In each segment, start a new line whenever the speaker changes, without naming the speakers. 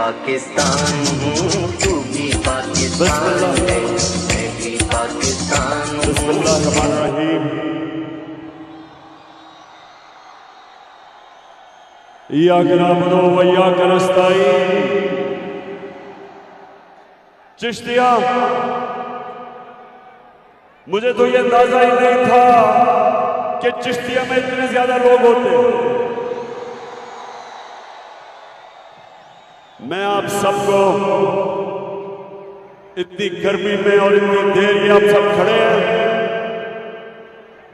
पाकिस्तान हूँ, तू भी पाकिस्तान है, मैं भी पाकिस्तान हूँ।
बिस्मिल्लाहिर्रहमानिर्रहीम। इय्याका नअबुदु व इय्याका नस्तईन। चिश्तिया, मुझे तो ये अंदाजा ही नहीं था कि चिश्तिया में इतने ज्यादा लोग होते। मैं आप सबको इतनी गर्मी में और इतनी देर ये आप सब खड़े हैं,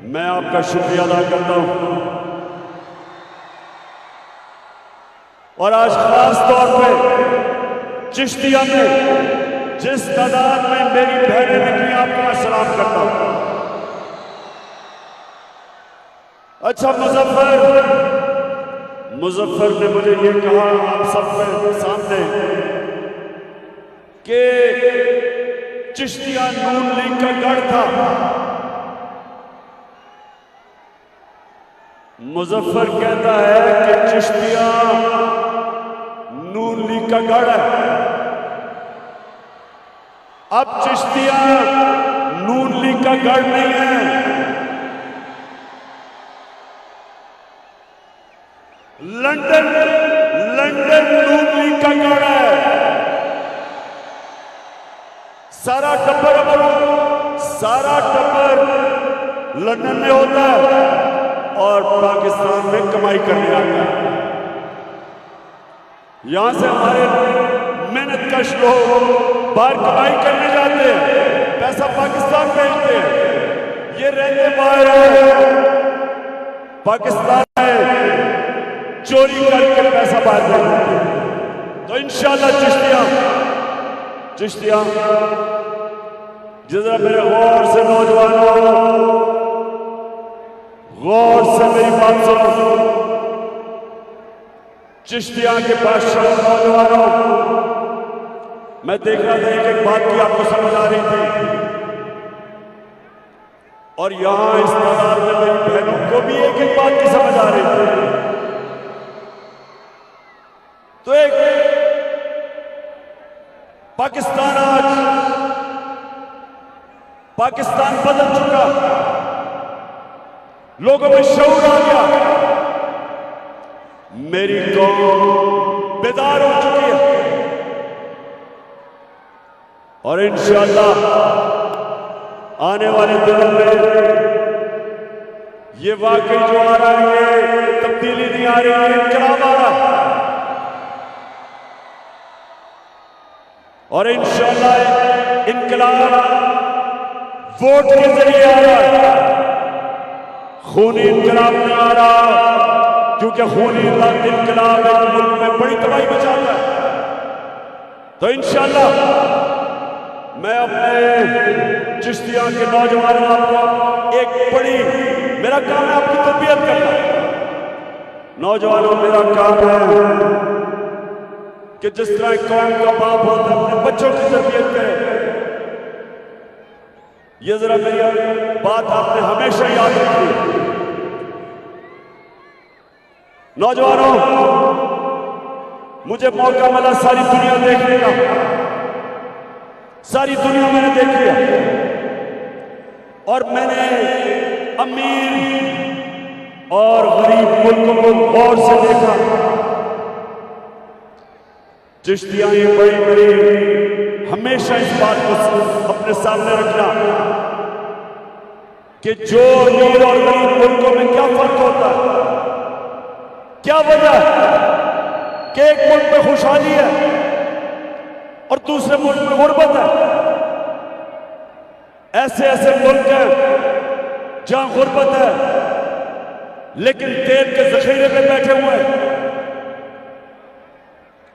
मैं आपका शुक्रिया अदा करता हूं। और आज खास तौर पे चिश्तिया में जिस तादाद में मेरी बहनें निकली, आपको मैं सलाम करता हूं। अच्छा, मुजफ्फर ने मुझे ये कहा आप सबके सामने कि चिश्तिया नून लीग का गढ़ था। मुजफ्फर कहता है कि चिश्तिया नून लीग का गढ़ है। अब चिश्तिया नून लीग का गढ़ नहीं है, लंदन नून लीग का गढ़ है। सारा टब्बर लंदन में होता है और पाकिस्तान में कमाई करने आता है। यहां से हमारे मेहनत कश लोग बाहर कमाई करने जाते हैं, पैसा पाकिस्तान भेजते हैं। ये रहते बाहर है, पाकिस्तान में चोरी करके पैसा बाहर भेजते हैं। तो इंशाल्लाह चिश्तिया जरा मेरे गौर से नौजवानों, गौर से मेरी बात सुनो। चिश्तिया के बादशाह नौजवानों, मैं देख रहा था एक बात की आपको समझ आ रही थी, और यहां इस तादाद में मेरी बहनों को भी एक बात की समझ आ रही थी। तो एक पाकिस्तान बदल चुका, लोगों में शऊर आ गया, मेरी कौम बेदार हो चुकी है। और इंशाअल्लाह आने वाले दिनों में ये वाकई जो आ रहा है, ये तब्दीली नहीं आ रही है, इनकलाब आ रहा है। और इंशाअल्लाह इनकलाब वोट के जरिए आ रहा है, खूनी इनकलाब नहीं आ रहा, क्योंकि खूनी इनकलाब एक मुल्क में बड़ी तबाही मचाता है। तो इंशाअल्लाह मैं अपने चिश्तिया के नौजवानों को एक बड़ी, मेरा काम है आपकी तरबियत करना। नौजवानों, मेरा काम है कि जिस तरह कौम का बाप होता है अपने बच्चों की तरबियत करे। ये जरा मेरी बात आपने हमेशा याद रखी। नौजवानों, मुझे मौका मिला सारी दुनिया देखने का, सारी दुनिया मैंने देखी है, और मैंने अमीर और गरीब मुल्कों को गौर से देखा। चिश्तिया ये बड़ी हमेशा इस बात को अपने सामने रखना कि जो अमीर और गरीब मुल्कों में क्या फर्क होता है, क्या वजह है कि एक मुल्क में खुशहाली है और दूसरे मुल्क में गुर्बत है। ऐसे मुल्क हैं जहां गुर्बत है लेकिन तेल के जखीरे में बैठे हुए हैं।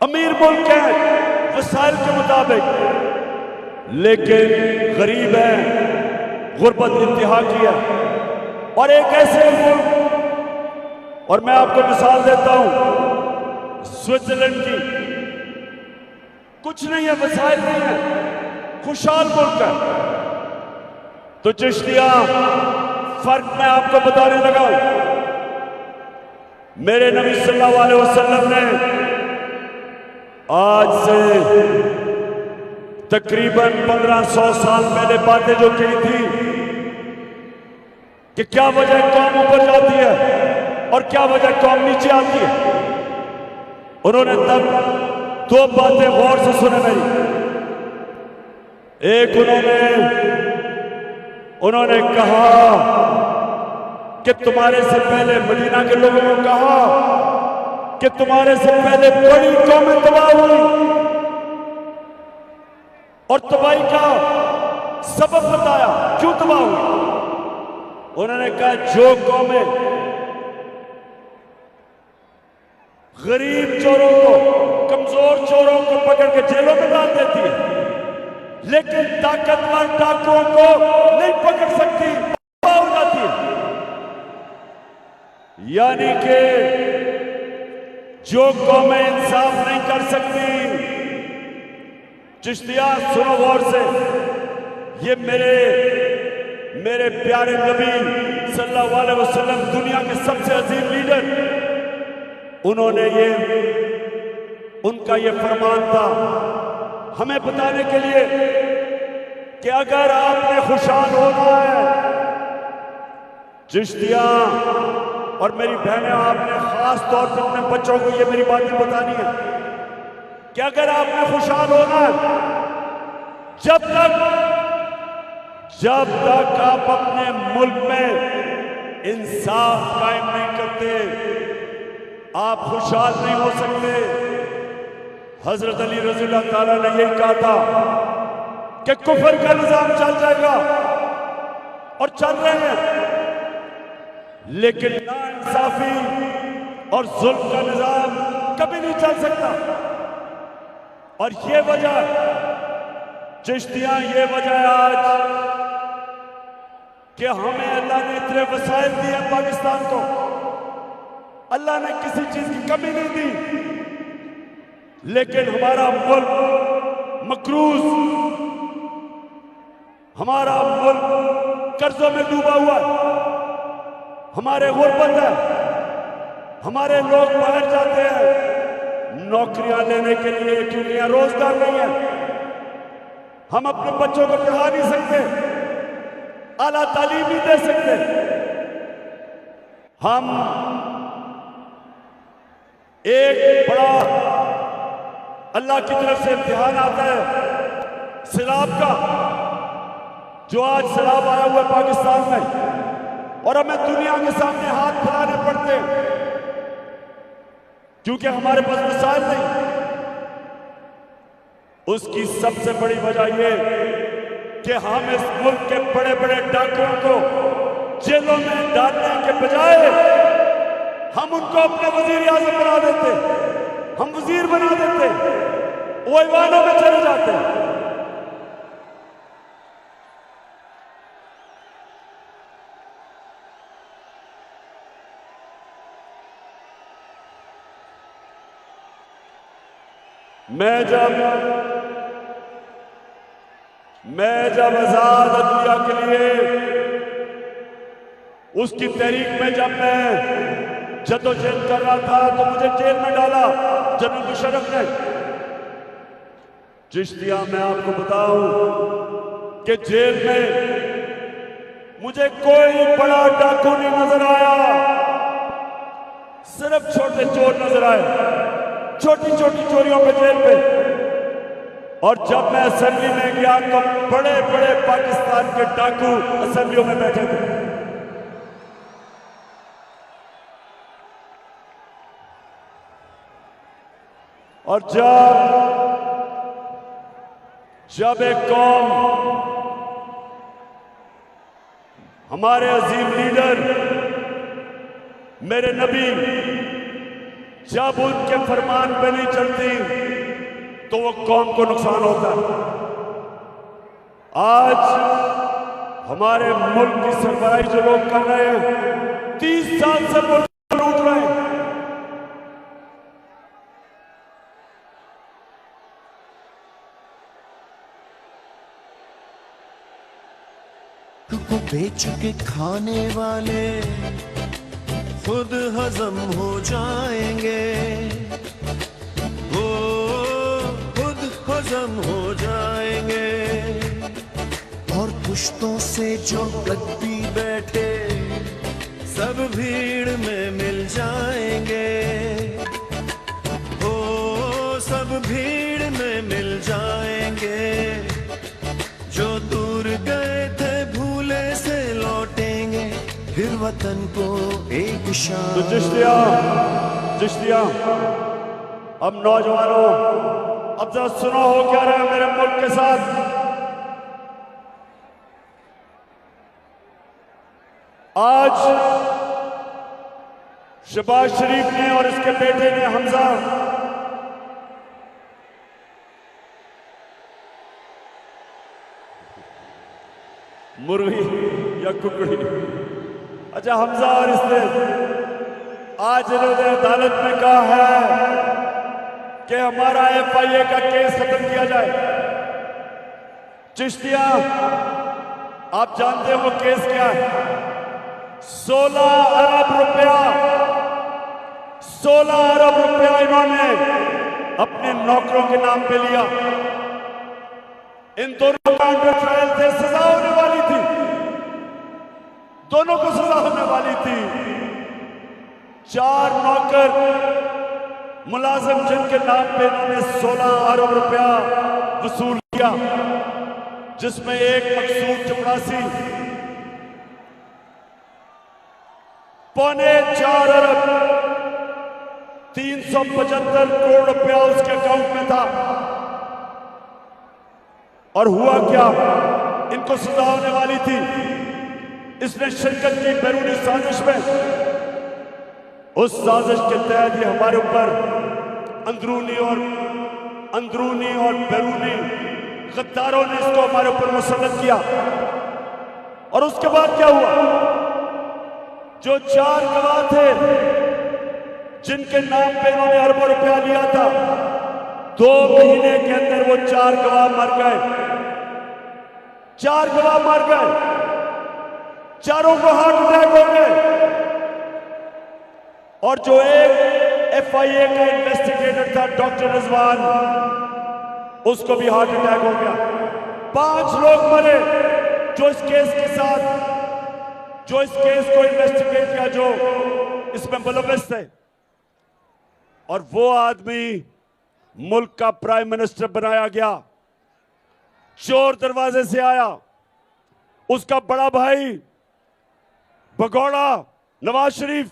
अमीर मुल्क है वसाइल के मुताबिक, लेकिन गरीब है, गुर्बत इंतहा की है। और एक ऐसे मुल्क, और मैं आपको मिसाल देता हूं स्विट्जरलैंड की, कुछ नहीं है, वसाइल नहीं है, खुशहाल मुल्क है। तो चिश्तिया फर्क मैं आपको बताने लगा। मेरे नबी सल्लल्लाहु अलैहि वसल्लम ने आज से तकरीबन 1500 साल पहले बातें जो कही थी कि क्या वजह कौम ऊपर जाती है और क्या वजह कौम नीचे आती है, उन्होंने तब दो बातें गौर से सुने मेरी। एक उन्होंने कहा कि तुम्हारे से पहले मदीना के लोगों को कहा कि तुम्हारे से पहले बड़ी कौमें तबाह हुई और तबाही का सबब बताया क्यों तबाह हुई। उन्होंने कहा जो कौमें गरीब चोरों को, कमजोर चोरों को पकड़ के जेलों में डाल देती है, लेकिन ताकतवर डाकुओं को नहीं पकड़ सकती, हो जाती है। यानी कि जो कौमें इंसाफ नहीं कर सकती, चिश्तिया सुनो गौर से, ये मेरे प्यारे नबी सल्लल्लाहु अलैहि वसल्लम, दुनिया के सबसे अजीम लीडर, उन्होंने उनका ये फरमान था हमें बताने के लिए कि अगर आपने खुशहाल होना है, चिश्तिया और मेरी बहनें, आपने खास तौर पर अपने बच्चों को ये मेरी बातें बतानी है कि अगर आपने खुशहाल होना है, जब तक आप अपने मुल्क में इंसाफ कायम नहीं करते, आप खुशहाल नहीं हो सकते। हजरत अली रज़ी अल्लाह ताला ने यही कहा था कि कुफर का निजाम चल जाएगा और चल रहे हैं, लेकिन नाइंसाफी और जुल्म का निजाम कभी नहीं चल सकता। और ये वजह, चिश्तियां, ये वजह आज कि हमें अल्लाह ने इतने वसाइल दिए पाकिस्तान को, अल्लाह ने किसी चीज की कमी नहीं दी, लेकिन हमारा मुल्क मकरूज, हमारा मुल्क कर्जों में डूबा हुआ है, हमारे गुर्बत है, हमारे लोग बाहर जाते हैं नौकरियां लेने के लिए क्योंकि यहां रोजगार नहीं है। हम अपने बच्चों को पढ़ा नहीं सकते, आला तालीम नहीं दे सकते। हम एक बड़ा अल्लाह की तरफ से इम्तिहान आता है सैलाब का, जो आज सैलाब आया हुआ है पाकिस्तान में, और हमें दुनिया के सामने हाथ फैलाने पड़ते हैं क्योंकि हमारे पास वसाइल नहीं। उसकी सबसे बड़ी वजह यह कि हम इस मुल्क के बड़े बड़े डाकुओं को जेलों में डालने के बजाय हम उनको अपने वजीर आजम बना देते, हम वजीर बना देते, वो ईवानों में चले जाते। मैं जब आजाद अदलिया के लिए उसकी तहरीक में जब मैं जद्दोजहद कर रहा था तो मुझे जेल में डाला जनरल मुशर्रफ ने। चिश्तिया, मैं आपको बताऊं कि जेल में मुझे कोई बड़ा डाकू नहीं नजर आया, सिर्फ छोटे चोर नजर आए, छोटी छोटी चोरियों पे जेल पे। और जब मैं असेंबली में गया तो बड़े बड़े पाकिस्तान के डाकू असेंबलियों में बैठे थे। और जब एक कौम, हमारे अजीम लीडर मेरे नबी, जब उनके फरमान पे नहीं चलती तो वो कौम को नुकसान होता है। आज हमारे मुल्क की सरबराही जो लोग कर रहे हैं, 30 साल से मुल्क लूट रहे हैं।
को बेच के खाने वाले खुद हजम हो जाएंगे। ओ हजम हो जाएंगे। और पुश्तों से जो गद्दी बैठे सब भीड़ में मिल जाएंगे। ओ सब भीड़ में मिल जाएंगे। जो दूर गए थे भूले से लौटेंगे, फिर वतन को एक शान।
तो चिश्तिया अब नौजवानों, अब जरा सुनो हो क्या रहा है मेरे मुल्क के साथ। आज शहबाज शरीफ ने और इसके बेटे ने हमजा मुर्गी या कुकड़ी, अच्छा हमजा और इसने आज इन्होंने अदालत में कहा है कि हमारा FIA का केस खत्म किया जाए। चिश्तिया आप जानते हो वो केस क्या है? 16 अरब रुपया 16 अरब रुपया इन्होंने अपने नौकरों के नाम पे लिया। इन दोनों का अंडर ट्रायल थे, सजा होने वाली थी, दोनों को सजा होने वाली थी। 4 नौकर मुलाजिम जिनके नाम पे इन्होंने 16 अरब रुपया वसूल किया, जिसमें एक मकसूद चपरासी 4.25 अरब 375 करोड़ रुपया उसके अकाउंट में था। और हुआ क्या, इनको सजा होने वाली थी। इसने शिरकत की बैरूनी साजिश में। उस साजिश के तहत ये हमारे ऊपर अंदरूनी और बैरूनी गद्दारों ने इसको हमारे ऊपर मुसल्लत किया। और उसके बाद क्या हुआ, जो 4 गवाह थे जिनके नाम पे इन्होंने अरबों रुपया लिया था, 2 महीने के अंदर वो 4 गवाह मर गए। 4 गवाह मर गए, चारों को हार्ट अटैक हो गए। और जो एक FIA का इन्वेस्टिगेटर था डॉक्टर रिजवान, उसको भी हार्ट अटैक हो गया। 5 लोग मरे जो इस केस को इन्वेस्टिगेट किया, जो इसमें मुलव्विस थे। और वो आदमी मुल्क का प्राइम मिनिस्टर बनाया गया, चोर दरवाजे से आया। उसका बड़ा भाई भगोड़ा नवाज शरीफ,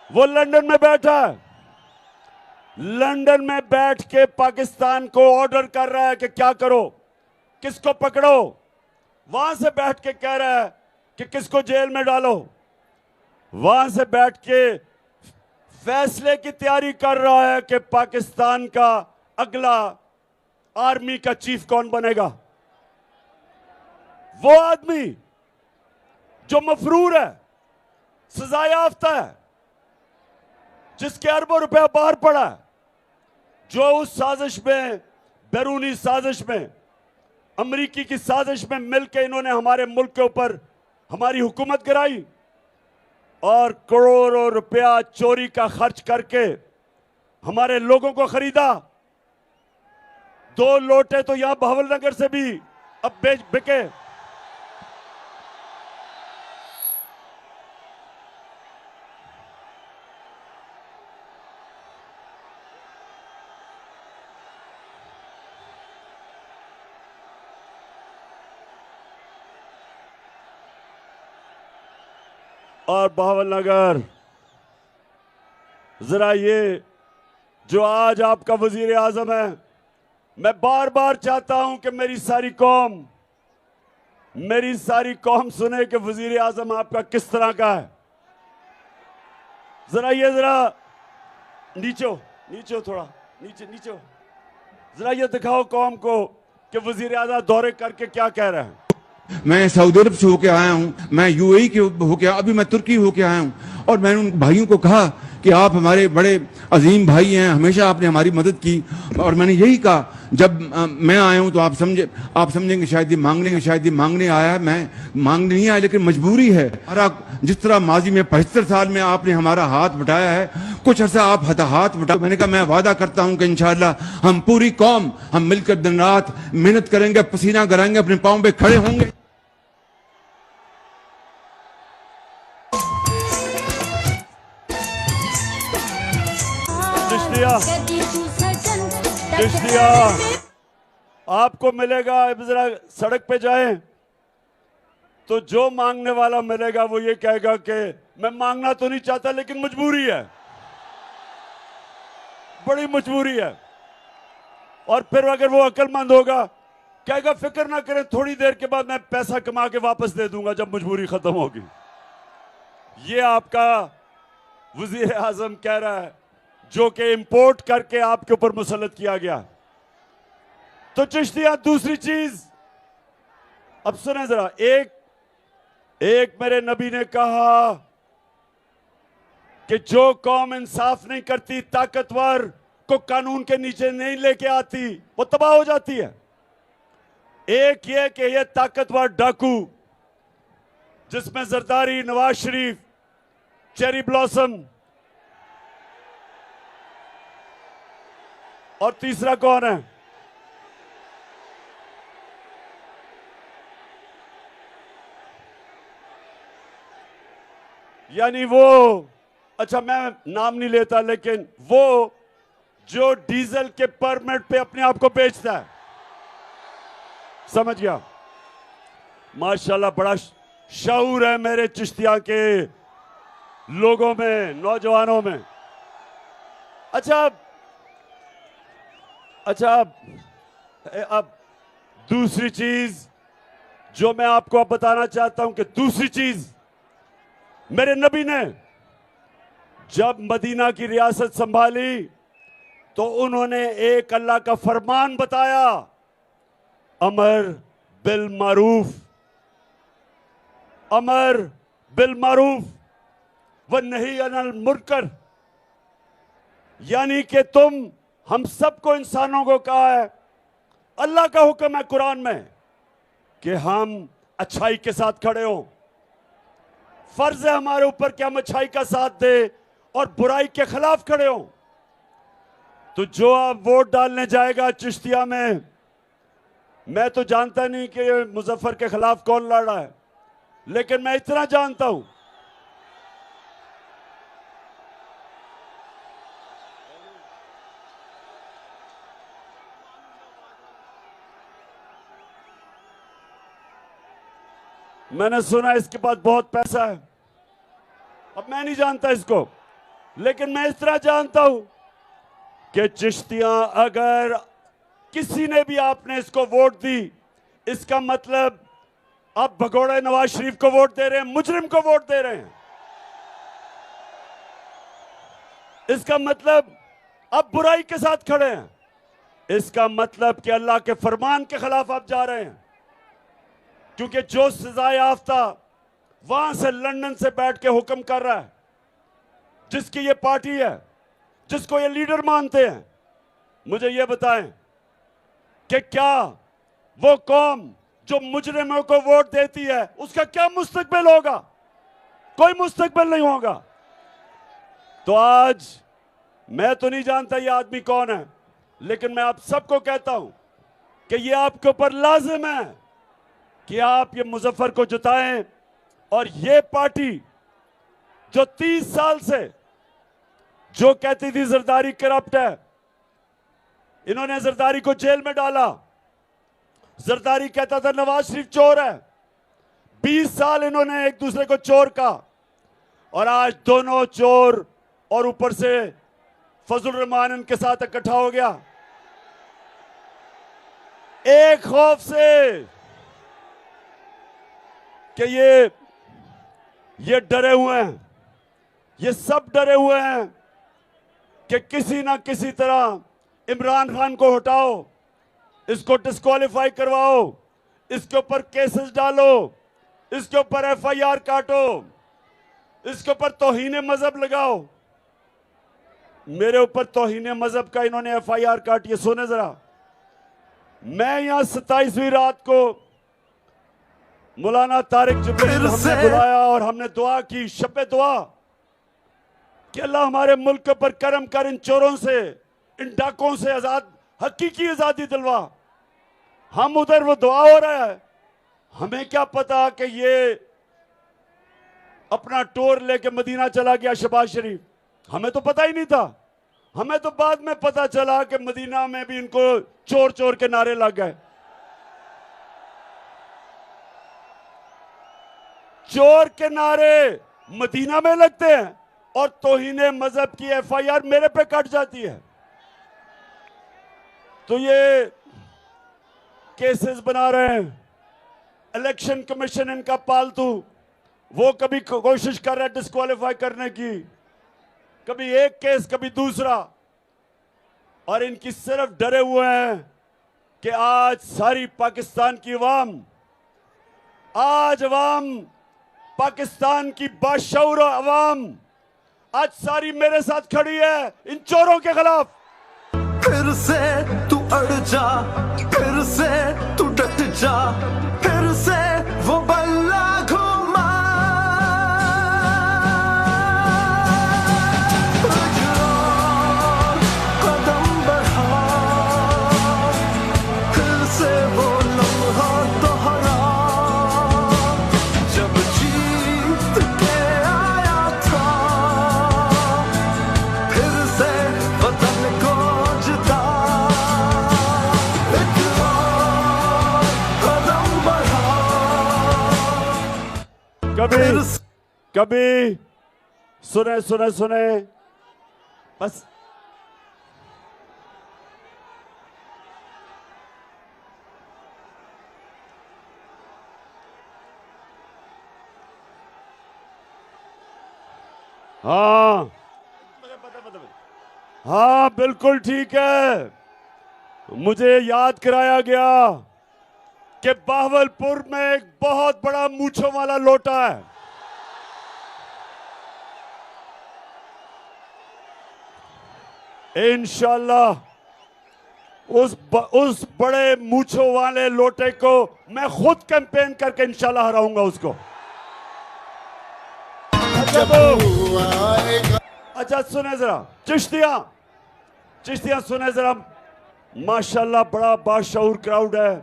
वो लंदन में बैठा है। लंदन में बैठ के पाकिस्तान को ऑर्डर कर रहा है कि क्या करो, किसको पकड़ो। वहां से बैठ के कह रहा है कि किसको जेल में डालो। वहां से बैठ के फैसले की तैयारी कर रहा है कि पाकिस्तान का अगला आर्मी का चीफ कौन बनेगा। वो आदमी जो मफरूर है, सजा याफ्ता है, जिसके अरबों रुपया बाहर पड़ा है, जो उस साजिश में, बैरूनी साजिश में, अमरीकी की साजिश में मिलकर इन्होंने हमारे मुल्क के ऊपर हमारी हुकूमत गिराई और करोड़ों रुपया चोरी का खर्च करके हमारे लोगों को खरीदा। 2 लोटे तो यहां बहावलनगर से भी अब बिके। और बहावलनगर, जरा ये जो आज आपका वजीर आजम है, मैं बार बार चाहता हूं कि मेरी सारी कौम सुने कि वजीर आजम आपका किस तरह का है। जरा नीचे थोड़ा नीचे जरा ये दिखाओ कौम को कि वजीर आजम दौरे करके क्या कह रहे हैं।
मैं सऊदी अरब से होके आया हूँ, मैं UAE के होके, अभी मैं तुर्की होके आया हूँ। और मैंने उन भाइयों को कहा कि आप हमारे बड़े अजीम भाई हैं, हमेशा आपने हमारी मदद की। और मैंने यही कहा जब मैं आया हूं तो आप समझेंगे शायद ये मांगने आया है। मैं मांगने नहीं आया, लेकिन मजबूरी है। जिस तरह माजी में 75 साल में आपने हमारा हाथ बटाया है, कुछ अर्सा आप हाथ बटा। मैंने कहा मैं वादा करता हूं कि इंशाअल्लाह हम पूरी कौम हम मिलकर दिन रात मेहनत करेंगे, पसीना कराएंगे, अपने पांव पे खड़े होंगे।
चिश्तिया आपको मिलेगा, जरा सड़क पे जाएं तो जो मांगने वाला मिलेगा वो ये कहेगा कि मैं मांगना तो नहीं चाहता लेकिन मजबूरी है, बड़ी मजबूरी है। और फिर अगर वो अक्लमंद होगा कहेगा फिक्र ना करें, थोड़ी देर के बाद मैं पैसा कमा के वापस दे दूंगा जब मजबूरी खत्म होगी। ये आपका वजीर आजम कह रहा है जो कि इंपोर्ट करके आपके ऊपर मुसल्लत किया गया। तो चिश्तिया दूसरी चीज अब सुने जरा, एक मेरे नबी ने कहा कि जो कौम इंसाफ नहीं करती, ताकतवर को कानून के नीचे नहीं लेके आती, वो तबाह हो जाती है। एक ये कि ये ताकतवर डाकू जिसमें जरदारी, नवाज शरीफ, चेरी ब्लॉसम और तीसरा कौन है? यानी वो, अच्छा मैं नाम नहीं लेता, लेकिन वो जो डीजल के परमिट पे अपने आप को बेचता है, समझ गया? माशाल्लाह बड़ा शऊर है मेरे चिश्तिया के लोगों में, नौजवानों में। अच्छा अब दूसरी चीज जो मैं आपको अब बताना चाहता हूं कि दूसरी चीज मेरे नबी ने जब मदीना की रियासत संभाली तो उन्होंने एक अल्लाह का फरमान बताया, अमर बिल मारूफ, अमर बिल मारूफ व नही अनिल मुनकर। यानी कि तुम हम सबको, इंसानों को कहा है, अल्लाह का हुक्म है कुरान में कि हम अच्छाई के साथ खड़े हों। फर्ज है हमारे ऊपर कि हम अच्छाई का साथ दें और बुराई के खिलाफ खड़े हों। तो जो आप वोट डालने जाएगा चिश्तिया में, मैं तो जानता नहीं कि मुजफ्फर के खिलाफ कौन लड़ रहा है, लेकिन मैं इतना जानता हूं मैंने सुना इसके पास बहुत पैसा है। अब मैं नहीं जानता इसको, लेकिन मैं इस तरह जानता हूं कि चिश्तिया अगर किसी ने भी आपने इसको वोट दी, इसका मतलब आप भगोड़े नवाज शरीफ को वोट दे रहे हैं, मुजरिम को वोट दे रहे हैं। इसका मतलब आप बुराई के साथ खड़े हैं। इसका मतलब कि अल्लाह के फरमान के खिलाफ आप जा रहे हैं, क्योंकि जो सजा याफ्ता वहां से लंदन से बैठ के हुक्म कर रहा है, जिसकी ये पार्टी है, जिसको ये लीडर मानते हैं, मुझे ये बताएं कि क्या वो कौम जो मुजरिमों को वोट देती है उसका क्या मुस्तकबिल होगा? कोई मुस्तकबिल नहीं होगा। तो आज मैं तो नहीं जानता ये आदमी कौन है, लेकिन मैं आप सबको कहता हूं कि ये आपके ऊपर लाजिम है कि आप ये मुजफ्फर को जिताएं। और ये पार्टी जो 30 साल से जो कहती थी जरदारी करप्ट है, इन्होंने जरदारी को जेल में डाला। जरदारी कहता था नवाज शरीफ चोर है। 20 साल इन्होंने एक दूसरे को चोर कहा, और आज दोनों चोर और ऊपर से फजल रहमान इनके साथ इकट्ठा हो गया, एक खौफ से कि ये डरे हुए हैं, ये सब डरे हुए हैं कि किसी ना किसी तरह इमरान खान को हटाओ, इसको डिस्क्वालीफाई करवाओ, इसके ऊपर केसेस डालो, इसके ऊपर एफआईआर काटो, इसके ऊपर तौहीन मजहब लगाओ। मेरे ऊपर तौहीन मजहब का इन्होंने एफआईआर काटी है, सुने जरा। मैं यहां 27वीं रात को मौलाना तारिक जिब्रील हमने बुलाया और हमने दुआ की, शब दुआ कि अल्लाह हमारे मुल्क पर करम कर, इन चोरों से, इन डाकों से आजाद, हकीकी आजादी दिलवा। हम उधर वो दुआ हो रहा है, हमें क्या पता कि ये अपना टोर लेके मदीना चला गया शहबाज शरीफ, हमें तो पता ही नहीं था। हमें तो बाद में पता चला कि मदीना में भी इनको चोर चोर के नारे लग गए। चोर के नारे मदीना में लगते हैं और तौहीने मजहब की FIR मेरे पे कट जाती है। तो ये केसेस बना रहे हैं, इलेक्शन कमीशन इनका पालतू, वो कभी कोशिश कर रहा है डिस्क्वालीफाई करने की, कभी एक केस कभी दूसरा, और इनकी सिर्फ डरे हुए हैं कि आज सारी पाकिस्तान की अवाम, आज अवाम, पाकिस्तान की बाशऊर अवाम आज सारी मेरे साथ खड़ी है इन चोरों के खिलाफ।
फिर से तू अड़ जा, फिर से तू डट जा, फिर से वो बल्ला घुमा। कदम बढ़ा, फिर से वो लम्हा दोहरा जब जीत के आया था, फिर से वतन को जिता। एक और कदम बढ़ा,
कभी कभी सुने सुने सुने बस। हाँ हाँ बिल्कुल ठीक है। मुझे याद कराया गया कि बावलपुर में एक बहुत बड़ा मूंछों वाला लोटा है। इंशाल्लाह उस बड़े मूंछों वाले लोटे को मैं खुद कैंपेन करके इंशाल्लाह हराऊंगा उसको। अच्छा सुने जरा, चिश्तियां सुने जरा, माशाल्लाह बड़ा बाशऊर क्राउड है।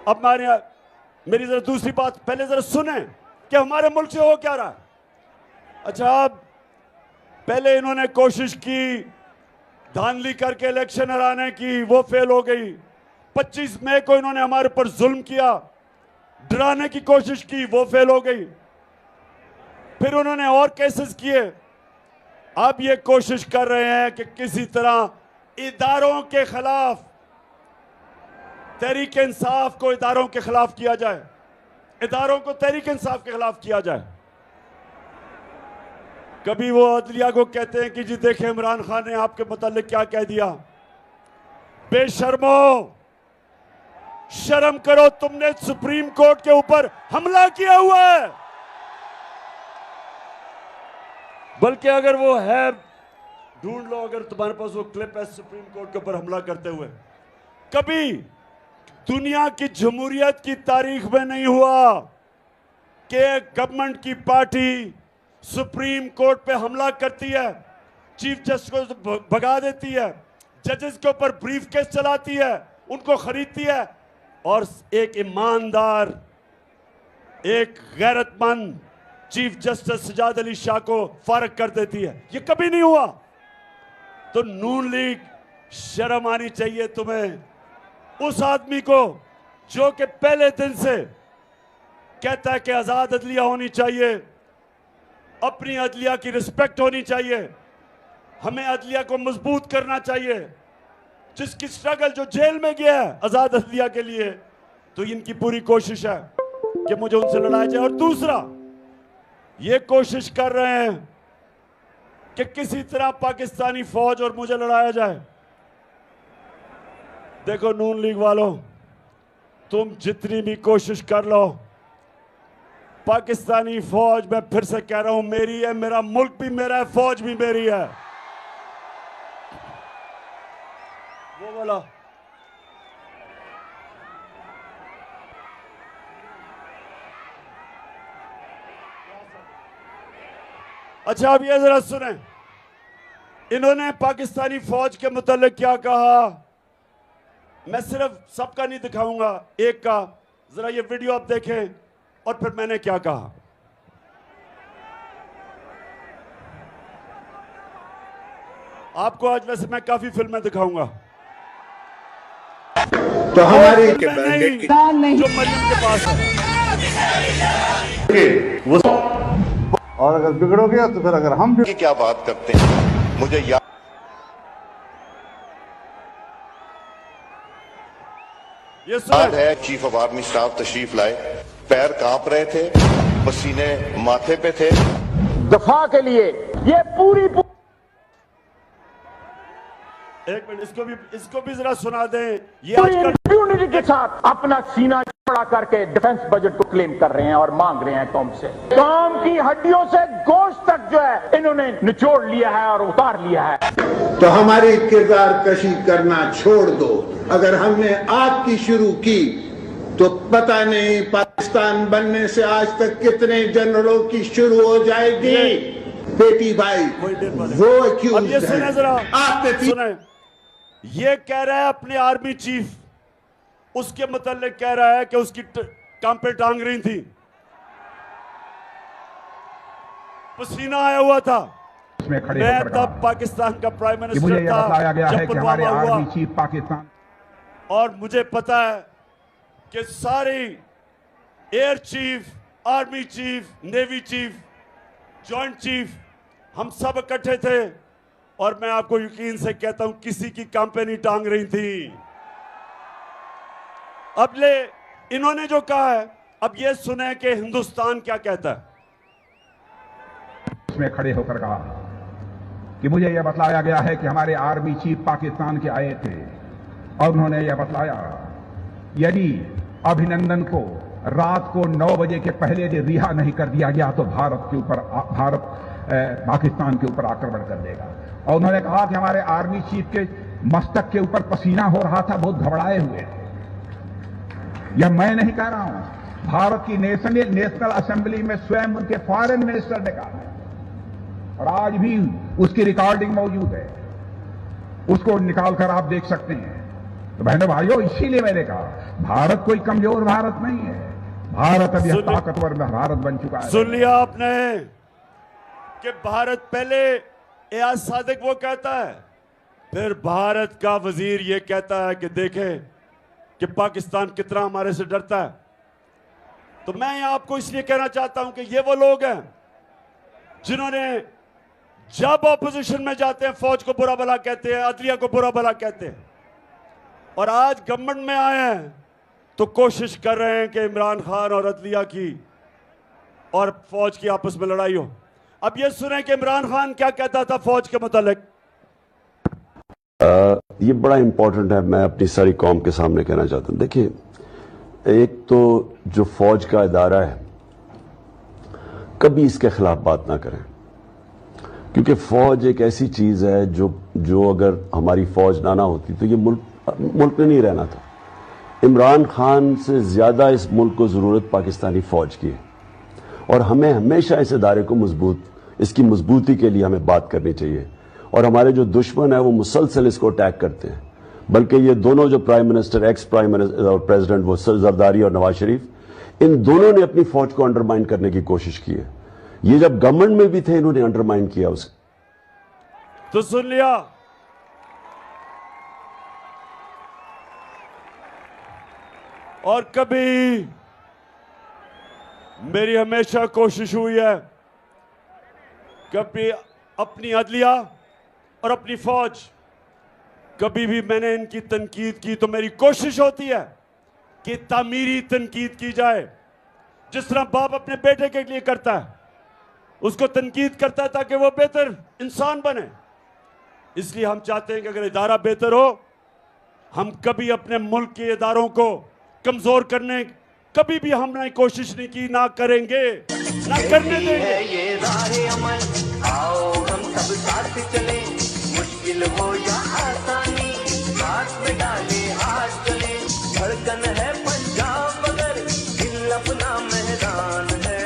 अब मेरी जरा दूसरी बात पहले जरा सुने कि हमारे मुल्क से हो क्या रहा है। अच्छा, पहले इन्होंने कोशिश की धांधली करके इलेक्शन हराने की, वो फेल हो गई। 25 मई को इन्होंने हमारे पर जुल्म किया, डराने की कोशिश की, वो फेल हो गई। फिर उन्होंने और केसेस किए। अब ये कोशिश कर रहे हैं कि किसी तरह इदारों के खिलाफ, तहरीक इंसाफ को इदारों के खिलाफ किया जाए, इदारों को तहरीक इंसाफ के खिलाफ किया जाए। कभी वो अदलिया को कहते हैं कि जी देखें इमरान खान ने आपके मुतालिक क्या कह दिया। बेशर्मो, शर्म करो, तुमने सुप्रीम कोर्ट के ऊपर हमला किया हुआ है। बल्कि अगर वो है, ढूंढ लो अगर तुम्हारे पास वो क्लिप है सुप्रीम कोर्ट के ऊपर हमला करते हुए। कभी दुनिया की जमहूरियत की तारीख में नहीं हुआ कि गवर्नमेंट की पार्टी सुप्रीम कोर्ट पे हमला करती है, चीफ जस्टिस को भगा देती है, जजेस के ऊपर ब्रीफ केस चलाती है, उनको खरीदती है और एक ईमानदार, एक गैरतमंद चीफ जस्टिस सजाद अली शाह को फारग कर देती है। ये कभी नहीं हुआ। तो नून लीग, शर्म आनी चाहिए तुम्हें। उस आदमी को जो कि पहले दिन से कहता है कि आजाद अदलिया होनी चाहिए, अपनी अदलिया की रिस्पेक्ट होनी चाहिए, हमें अदलिया को मजबूत करना चाहिए, जिसकी स्ट्रगल जो जेल में गया है आजाद अदलिया के लिए, तो इनकी पूरी कोशिश है कि मुझे उनसे लड़ाया जाए। और दूसरा, ये कोशिश कर रहे हैं कि किसी तरह पाकिस्तानी फौज और मुझे लड़ाया जाए। देखो नून लीग वालों, तुम जितनी भी कोशिश कर लो, पाकिस्तानी फौज, मैं फिर से कह रहा हूं, मेरी है, मेरा मुल्क भी मेरा है, फौज भी मेरी है। वो बोला अच्छा अब ये जरा सुने, इन्होंने पाकिस्तानी फौज के मुतालिक क्या कहा। मैं सिर्फ सबका नहीं दिखाऊंगा, एक का जरा ये वीडियो आप देखें और फिर मैंने क्या कहा। आपको आज वैसे मैं काफी फिल्में दिखाऊंगा,
तो हमारी
नहीं, जो मरियम के पास है।
और अगर बिगड़ोगे तो फिर अगर हम
की क्या बात करते हैं, मुझे याद है चीफ ऑफ आर्मी स्टाफ तशरीफ लाए, पैर कांप रहे थे, पसीने माथे पे थे।
दफा के लिए ये पूरी
एक मिनट, इसको भी जरा सुना दें। ये
इम्यूनिटी के साथ अपना सीना चौड़ा करके डिफेंस बजट को क्लेम कर रहे हैं और मांग रहे हैं कौम से। कौम की हड्डियों से गोश्त तक जो है इन्होंने निचोड़ लिया है और उतार लिया है।
तो हमारी किरदार कशी करना छोड़ दो। अगर हमने आपकी शुरू की तो पता नहीं पाकिस्तान बनने से आज तक कितने जनरलों की शुरू हो जाएगी। बेटी भाई वो
अब ये सुने जरा,
आपने
सुने, ये कह रहा है अपने आर्मी चीफ, उसके मतलब कह रहा है कि उसकी कांपे टांग रही थी, पसीना आया हुआ था। मैं तब पाकिस्तान का प्राइम मिनिस्टर था जब पुलवामा हुआ,
चीफ पाकिस्तान,
और मुझे पता है कि सारी air chief, army chief, navy chief, joint chief, हम सब इकट्ठे थे और मैं आपको यकीन से कहता हूं किसी की कंपनी टांग रही थी। अब ले इन्होंने जो कहा है, अब ये सुने कि हिंदुस्तान क्या कहता है।
उसमें खड़े होकर कहा कि मुझे यह बतलाया गया है कि हमारे आर्मी चीफ पाकिस्तान के आए थे और उन्होंने यह बतलाया यदि अभिनंदन को रात को 9 बजे के पहले रिहा नहीं कर दिया गया तो भारत पाकिस्तान के ऊपर आक्रमण कर देगा। और उन्होंने कहा कि हमारे आर्मी चीफ के मस्तक के ऊपर पसीना हो रहा था, बहुत घबराए हुए। यह मैं नहीं कह रहा हूं, भारत की नेशनल असेंबली में स्वयं उनके फॉरेन मिनिस्टर ने कहा और आज भी उसकी रिकॉर्डिंग मौजूद है, उसको निकालकर आप देख सकते हैं। तो बहनों भाइयों, इसीलिए मैंने कहा भारत कोई कमजोर भारत नहीं है, भारत अब यह ताकतवर भारत बन चुका है।
सुन लिया आपने कि भारत पहले एयाज सादिक वो कहता है, फिर भारत का वजीर ये कहता है कि देखें कि पाकिस्तान कितना हमारे से डरता है। तो मैं यहां आपको इसलिए कहना चाहता हूं कि ये वो लोग हैं जिन्होंने जब ऑपोजिशन में जाते हैं फौज को बुरा भला कहते हैं, अदलिया को बुरा भला कहते हैं, और आज गवर्नमेंट में आए हैं तो कोशिश कर रहे हैं कि इमरान खान और अदलिया की और फौज की आपस में लड़ाई हो। अब ये सुने कि इमरान खान क्या कहता था फौज के मुतालिक।
ये बड़ा इंपॉर्टेंट है, मैं अपनी सारी कौम के सामने कहना चाहता हूं। देखिए, एक तो जो फौज का इदारा है कभी इसके खिलाफ बात ना करें, क्योंकि फौज एक ऐसी चीज है जो अगर हमारी फौज ना होती तो ये मुल्क में नहीं रहना था। इमरान खान से ज्यादा इस मुल्क को जरूरत पाकिस्तानी फौज की है और हमें हमेशा इस इदारे को इसकी मजबूती के लिए हमें बात करनी चाहिए। और हमारे जो दुश्मन है वो मुसलसल इसको अटैक करते हैं, बल्कि ये दोनों जो prime minister, ex prime minister और प्रेसिडेंट, वो जरदारी और नवाज शरीफ, इन दोनों ने अपनी फौज को अंडरमाइन करने की कोशिश की है। ये जब गवर्नमेंट में भी थे इन्होंने अंडरमाइन किया उसे।
तो सुन लिया, और कभी मेरी हमेशा कोशिश हुई है कभी अपनी अदलिया और अपनी फौज, कभी भी मैंने इनकी तनकीद की तो मेरी कोशिश होती है कि तामीरी तनकीद की जाए, जिस तरह बाप अपने बेटे के लिए करता है, उसको तनकीद करता है ताकि वो बेहतर इंसान बने। इसलिए हम चाहते हैं कि अगर इदारा बेहतर हो, हम कभी अपने मुल्क के इदारों को कमजोर करने कभी भी हमने कोशिश नहीं की, ना करेंगे, ना करने देंगे।
ये राहे अमल, आओ हम सब साथ चले, मुश्किल हो या आसानी, हाथ में डाले हाथ चले, धड़कन है पंजाब मगर दिल अपना मेहरान है।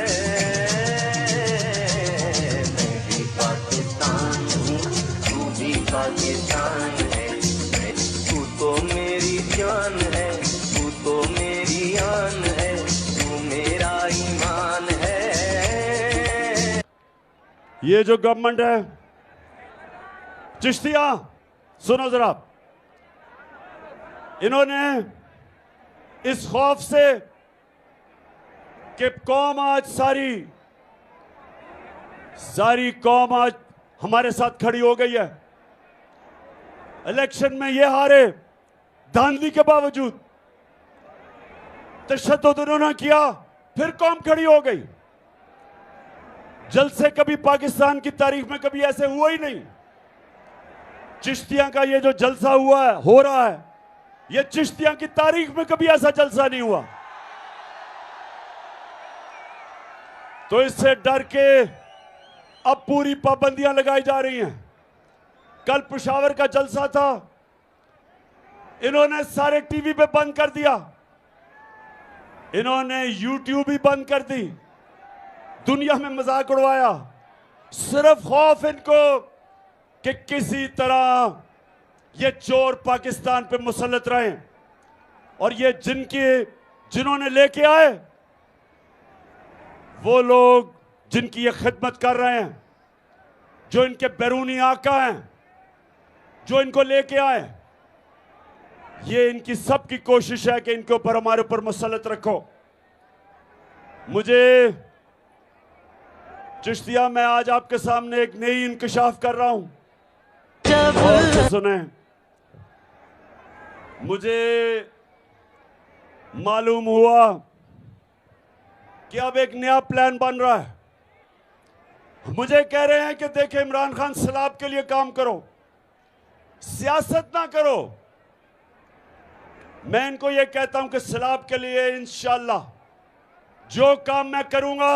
जान है, तू तो मेरी आन है, तू मेरा ईमान है।
ये जो गवर्नमेंट है, चिश्तिया सुनो जरा, इन्होंने इस खौफ से कि कौम आज सारी कौम आज हमारे साथ खड़ी हो गई है, इलेक्शन में ये हारे, धांधली के बावजूद तशद्दुद उन्होंने किया, फिर कौम खड़ी हो गई। जलसे कभी पाकिस्तान की तारीख में कभी ऐसे हुआ ही नहीं। चिश्तिया का ये जो जलसा हुआ है, हो रहा है, ये चिश्तिया की तारीख में कभी ऐसा जलसा नहीं हुआ। तो इससे डर के अब पूरी पाबंदियां लगाई जा रही हैं। कल पेशावर का जलसा था, इन्होंने सारे टीवी पे बंद कर दिया, इन्होंने यूट्यूब भी बंद कर दी, दुनिया में मजाक उड़वाया। सिर्फ खौफ इनको कि किसी तरह ये चोर पाकिस्तान पे मुसल्लत रहे, और ये जिन्होंने लेके आए वो लोग जिनकी ये खिदमत कर रहे हैं, जो इनके बैरूनी आका हैं, जो इनको लेके आए, ये इनकी सबकी कोशिश है कि इनके ऊपर हमारे ऊपर मुसल्लत रखो। मुझे चिश्तिया, मैं आज आपके सामने एक नई इंकशाफ कर रहा हूं, और सुने, मुझे मालूम हुआ कि अब एक नया प्लान बन रहा है। मुझे कह रहे हैं कि देखें, इमरान खान सैलाब के लिए काम करो, सियासत ना करो। मैं इनको यह कहता हूं कि सैलाब के लिए इंशाअल्लाह जो काम मैं करूंगा,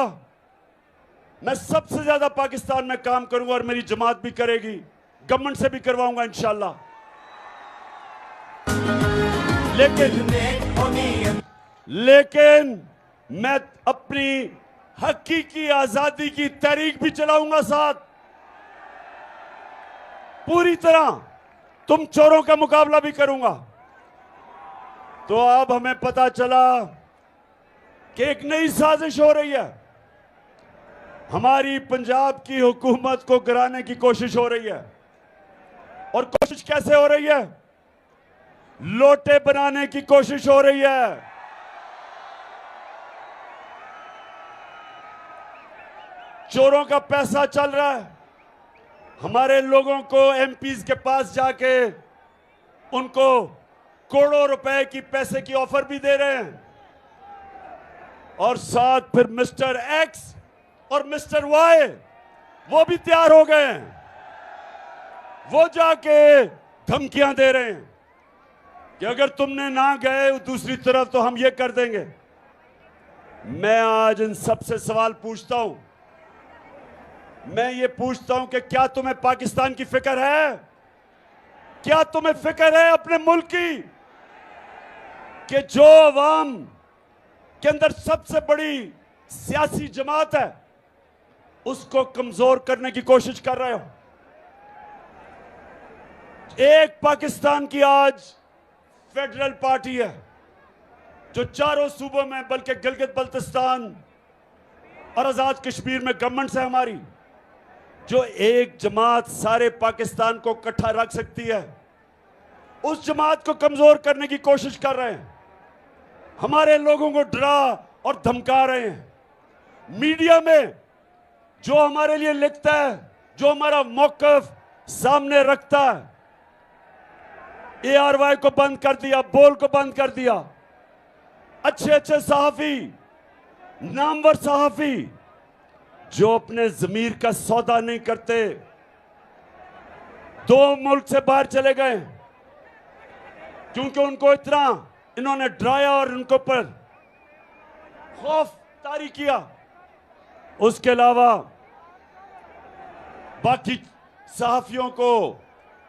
मैं सबसे ज्यादा पाकिस्तान में काम करूंगा, और मेरी जमात भी करेगी, गवर्नमेंट से भी करवाऊंगा इंशाअल्लाह। लेकिन मैं अपनी हकीकी आजादी की तहरीक भी चलाऊंगा साथ, पूरी तरह तुम चोरों का मुकाबला भी करूंगा। तो अब हमें पता चला कि एक नई साजिश हो रही है, हमारी पंजाब की हुकूमत को गिराने की कोशिश हो रही है। और कोशिश कैसे हो रही है? लोटे बनाने की कोशिश हो रही है। चोरों का पैसा चल रहा है, हमारे लोगों को एमपीज के पास जाके उनको करोड़ों रुपए की पैसे की ऑफर भी दे रहे हैं, और साथ फिर मिस्टर एक्स और मिस्टर वाई वो भी तैयार हो गए हैं, वो जाके धमकियां दे रहे हैं कि अगर तुमने ना गए दूसरी तरफ तो हम ये कर देंगे। मैं आज इन सबसे सवाल पूछता हूं, मैं ये पूछता हूं कि क्या तुम्हें पाकिस्तान की फिक्र है? क्या तुम्हें फिक्र है अपने मुल्क की, कि जो अवाम के अंदर सबसे बड़ी सियासी जमात है उसको कमजोर करने की कोशिश कर रहे हो? एक पाकिस्तान की आज फेडरल पार्टी है जो चारों सूबों में, बल्कि गिलगित बल्तिस्तान और आजाद कश्मीर में गवर्नमेंट है हमारी, जो एक जमात सारे पाकिस्तान को इकट्ठा रख सकती है, उस जमात को कमजोर करने की कोशिश कर रहे हैं, हमारे लोगों को डरा और धमका रहे हैं। मीडिया में जो हमारे लिए लिखता है, जो हमारा मौकफ सामने रखता है, ARY को बंद कर दिया, बोल को बंद कर दिया। अच्छे अच्छे सहाफी, नामवर सहाफी जो अपने जमीर का सौदा नहीं करते, 2 मुल्क से बाहर चले गए क्योंकि उनको इतना इन्होंने डराया और उनको पर खौफ तारी किया। उसके अलावा बाकी सहाफियों को,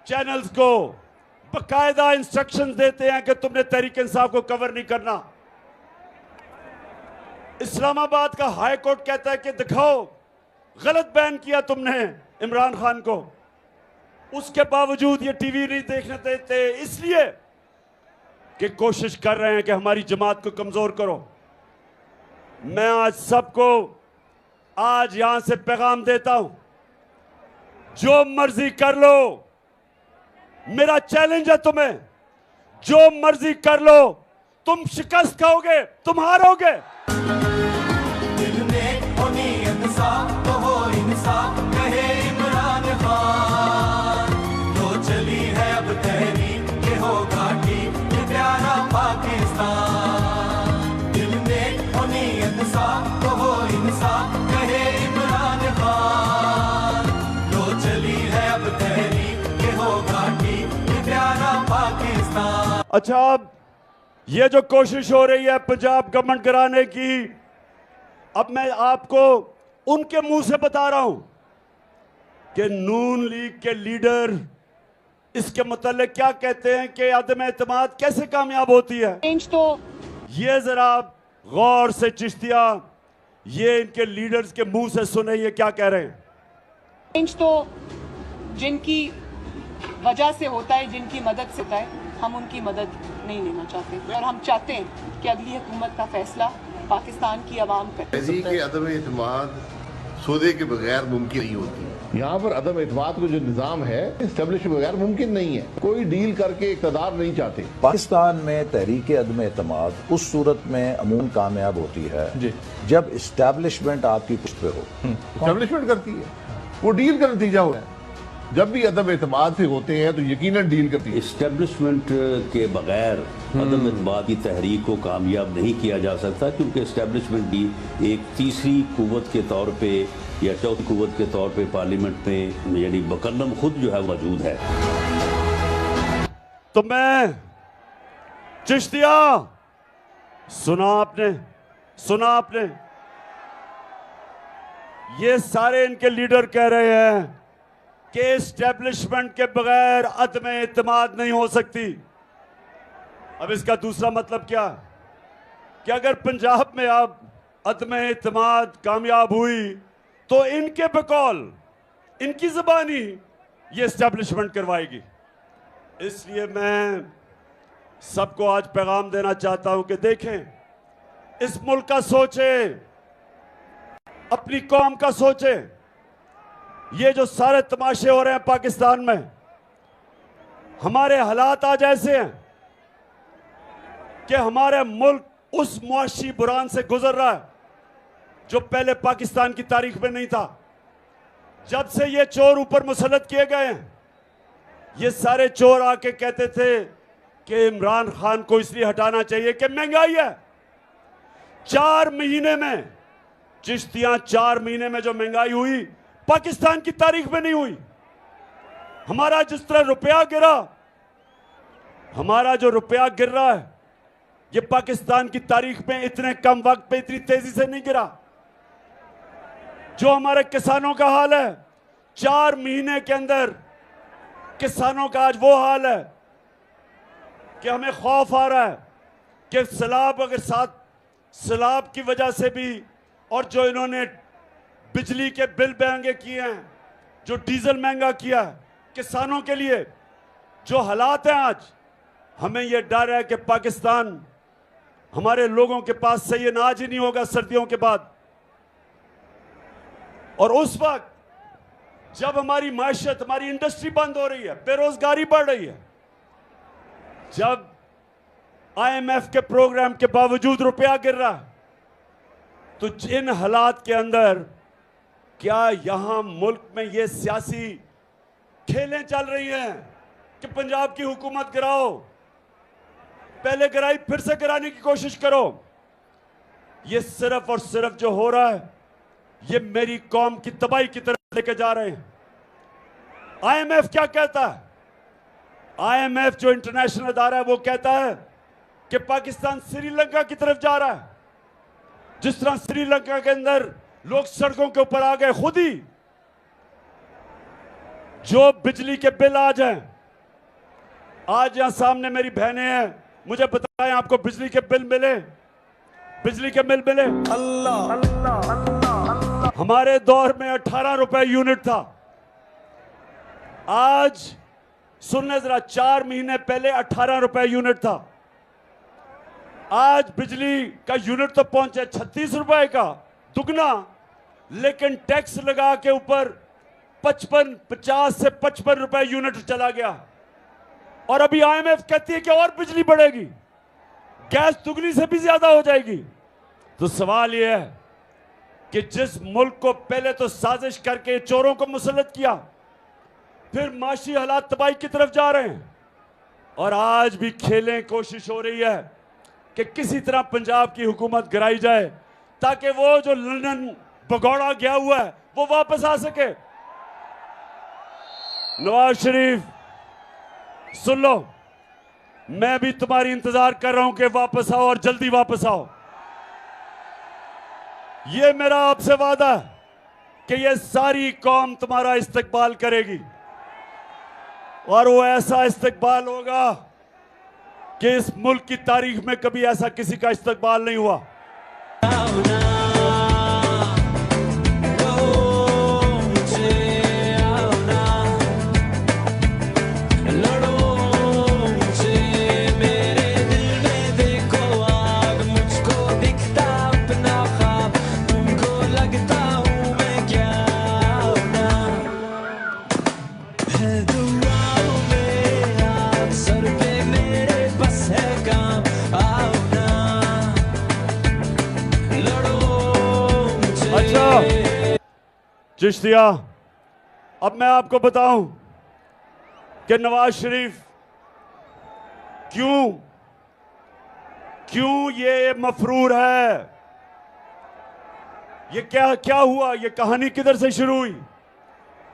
चैनल्स को बाकायदा इंस्ट्रक्शंस देते हैं कि तुमने तहरीक इंसाफ को कवर नहीं करना। इस्लामाबाद का हाई कोर्ट कहता है कि दिखाओ गलत बैन किया तुमने इमरान खान को, उसके बावजूद ये टीवी नहीं देखने देते, इसलिए कि कोशिश कर रहे हैं कि हमारी जमात को कमजोर करो। मैं आज सबको आज यहां से पैगाम देता हूं, जो मर्जी कर लो, मेरा चैलेंज है तुम्हें, जो मर्जी कर लो, तुम शिकस्त खाओगे, तुम हारोगे।
दिल में हो नीयत साफ तो हो इंसाफ, कहे इमरान खान। तो चली है अब तहरीक, ये होगा ठीक, ये प्यारा पाकिस्तान। दिल में हो नीयत साफ तो हो इंसाफ, कहे इमरान खान। तो चली है अब तहरीक, ये होगा ठीक, ये प्यारा पाकिस्तान।
अच्छा, अब ये जो कोशिश हो रही है पंजाब गवर्नमेंट कराने की, अब मैं आपको उनके मुंह से बता रहा हूं कि नून लीग के लीडर इसके मुताल्लिक क्या कहते हैं कि अदम एतमाद कैसे कामयाब होती है।
तो
ये जरा गौर से चिश्तिया, ये इनके लीडर्स के मुंह से सुने ये क्या कह रहे हैं।
तो जिनकी वजह से होता है, जिनकी मदद से होता है, हम उनकी मदद नहीं लेना चाहते और हम चाहते हैं कि अगली हुकूमत का फैसला पाकिस्तान की आवाम पर।
तहरीक अदम एतमाद सौदे के बगैर मुमकिन नहीं होती।
यहाँ पर अदम एतमाद को जो निज़ाम है इस्टेब्लिश बगैर मुमकिन नहीं है। कोई डील करके इक़्तिदार नहीं चाहते।
पाकिस्तान में तहरीक अदम एतमाद उस सूरत में अमूमन कामयाब होती है
जी,
जब इस्टेब्लिशमेंट आपकी पुष्ट पे हो।
इस्टेब्लिशमेंट करती है, वो डील का नतीजा हो है। जब भी अदम एतमाद से होते हैं तो यकीनन डील करती है।
इस्टेब्लिशमेंट के बगैर अदम एतमाद की तहरीक को कामयाब नहीं किया जा सकता, क्योंकि इस्टेब्लिशमेंट भी एक तीसरी कुव्वत के तौर पे या चौथी कुव्वत के तौर पे पार्लियामेंट में यानी मुकर्रम खुद जो है मौजूद है।
तो मैं चिश्तिया, सुना आपने, ये सारे इनके लीडर कह रहे हैं कि एस्टेब्लिशमेंट के बगैर अदम एतमाद नहीं हो सकती। अब इसका दूसरा मतलब क्या कि अगर पंजाब में अब अदम एतमाद कामयाब हुई तो इनके बकौल, इनकी ज़बानी ये एस्टेब्लिशमेंट करवाएगी। इसलिए मैं सबको आज पैगाम देना चाहता हूं कि देखें, इस मुल्क का सोचें, अपनी कौम का सोचें। ये जो सारे तमाशे हो रहे हैं पाकिस्तान में, हमारे हालात आज ऐसे हैं कि हमारे मुल्क उस मुआशी बुरान से गुजर रहा है जो पहले पाकिस्तान की तारीख में नहीं था। जब से ये चोर ऊपर मुसल्लत किए गए हैं, ये सारे चोर आके कहते थे कि इमरान खान को इसलिए हटाना चाहिए कि महंगाई है। 4 महीने में चिश्तियां, 4 महीने में जो महंगाई हुई पाकिस्तान की तारीख में नहीं हुई। हमारा जिस तरह रुपया गिरा, हमारा जो रुपया गिर रहा है, ये पाकिस्तान की तारीख में इतने कम वक्त पे इतनी तेजी से नहीं गिरा। जो हमारे किसानों का हाल है, 4 महीने के अंदर किसानों का आज वो हाल है कि हमें खौफ आ रहा है कि सैलाब, अगर साथ सैलाब की वजह से भी, और जो इन्होंने बिजली के बिल महंगे किए हैं, जो डीजल महंगा किया है किसानों के लिए, जो हालात हैं आज, हमें यह डर है कि पाकिस्तान, हमारे लोगों के पास सही अनाज ही नहीं होगा सर्दियों के बाद। और उस वक्त जब हमारी माशियत, हमारी इंडस्ट्री बंद हो रही है, बेरोजगारी बढ़ रही है, जब IMF के प्रोग्राम के बावजूद रुपया गिर रहा है, तो इन हालात के अंदर क्या यहां मुल्क में ये सियासी खेलें चल रही हैं कि पंजाब की हुकूमत गिराओ, पहले गिराई फिर से गिराने की कोशिश करो। ये सिर्फ और सिर्फ जो हो रहा है, ये मेरी कौम की तबाही की तरफ लेके जा रहे हैं। IMF क्या कहता है? IMF जो इंटरनेशनल अदारा है, वो कहता है कि पाकिस्तान श्रीलंका की तरफ जा रहा है। जिस तरह श्रीलंका के अंदर लोग सड़कों के ऊपर आ गए, खुद ही जो बिजली के बिल आ जाए, आज यहां सामने मेरी बहनें हैं, मुझे बताएं आपको बिजली के बिल मिले? बिजली के बिल मिले? अल्लाह अल्लाह अल्लाह। हमारे दौर में 18 रुपए यूनिट था, आज सुनने जरा, 4 महीने पहले 18 रुपए यूनिट था। आज बिजली का यूनिट तो पहुंचे 36 रुपए का, दुगना, लेकिन टैक्स लगा के ऊपर 50 से 55 रुपए यूनिट चला गया। और अभी आईएमएफ कहती है कि और बिजली बढ़ेगी, गैस दुगनी से भी ज्यादा हो जाएगी। तो सवाल यह है कि जिस मुल्क को पहले तो साजिश करके चोरों को मुसल्लत किया, फिर माशी हालात तबाही की तरफ जा रहे हैं, और आज भी खेलें कोशिश हो रही है कि किसी तरह पंजाब की हुकूमत गिराई जाए ताकि वो जो लंदन भगौड़ा गया हुआ है वो वापस आ सके। नवाज शरीफ सुन लो, मैं भी तुम्हारी इंतजार कर रहा हूं कि वापस आओ और जल्दी वापस आओ। ये मेरा आपसे वादा है कि ये सारी कौम तुम्हारा इस्तकबाल करेगी, और वो ऐसा इस्तकबाल होगा कि इस मुल्क की तारीख में कभी ऐसा किसी का इस्तकबाल नहीं हुआ। चिश्तिया, अब मैं आपको बताऊं कि नवाज शरीफ क्यों ये मफरूर है, ये क्या हुआ, ये कहानी किधर से शुरू हुई।